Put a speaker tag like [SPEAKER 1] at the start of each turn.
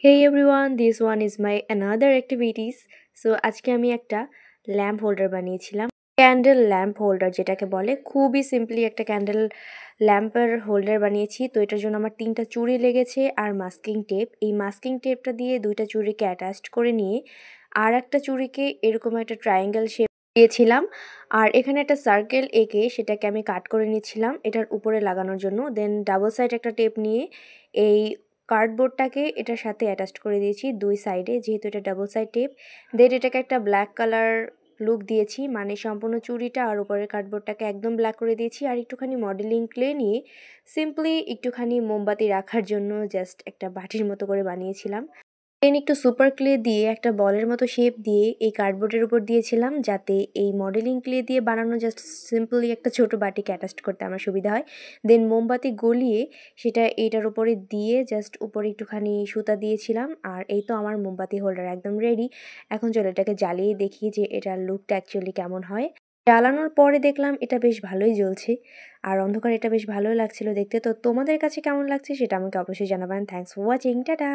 [SPEAKER 1] Hey everyone, this one is my another activities. So আজকে আমি একটা ল্যাম্প হোল্ডার বানিয়েছিলাম। ক্যান্ডেল ল্যাম্প হোল্ডার যেটাকে বলে, খুবই সিম্পলি একটা ক্যান্ডেল ল্যাম্পের হোল্ডার বানিয়েছি। তো এটার জন্য আমার 3টা চুড়ি লেগেছে আর মাস্কিং টেপ। এই মাস্কিং টেপটা দিয়ে 2টা চুড়িকে অ্যাটাচড করে নিয়ে আর একটা চুড়িকে এরকম একটা ট্রায়াঙ্গেল শেপ দিয়েছিলাম। আর এখানে একটা সার্কেল এঁকে সেটাকে আমি কাট করে নিচ্ছিলাম এটার উপরে লাগানোর জন্য। দেন ডাবল সাইড একটা টেপ নিয়ে এই কার্ডবোর্ডটাকে এটার সাথে অ্যাটাচড করে দিয়েছি দুই সাইডে, যেহেতু এটা ডাবল সাইড টেপ। দেন এটাকে একটা ব্ল্যাক কালার লুক দিয়েছি, মানে সম্পূর্ণ চুড়িটা আর উপরের কার্ডবোর্ডটাকে একদম ব্ল্যাক করে দিয়েছি। আর একটুখানি মডেলিং ক্লে নিয়ে সিম্পলি একটুখানি মোমবাতি রাখার জন্য জাস্ট একটা বাটির মতো করে বানিয়েছিলাম। দেন একটু সুপার ক্লে দিয়ে একটা বলের মতো শেপ দিয়ে এই কার্ডবোর্ডের উপর দিয়েছিলাম, যাতে এই মডেলিং ক্লে দিয়ে বানানো জাস্ট সিম্পলি একটা ছোট বাটিকে অ্যাটাচ করতে আমার সুবিধা হয়। দেন মোমবাতি গলিয়ে সেটা এইটার উপরে দিয়ে জাস্ট উপরে একটুখানি সুতা দিয়েছিলাম। আর এই তো আমার মোমবাতি হোল্ডার একদম রেডি। এখন চলো এটাকে জ্বালিয়ে দেখি যে এটার লুকটা অ্যাকচুয়ালি কেমন হয়। জ্বালানোর পরে দেখলাম এটা বেশ ভালোই জ্বলছে, আর অন্ধকার এটা বেশ ভালোই লাগছিল দেখতে। তো তোমাদের কাছে কেমন লাগছে সেটা আমাকে অবশ্যই জানাবেন। Thanks for watching, tata.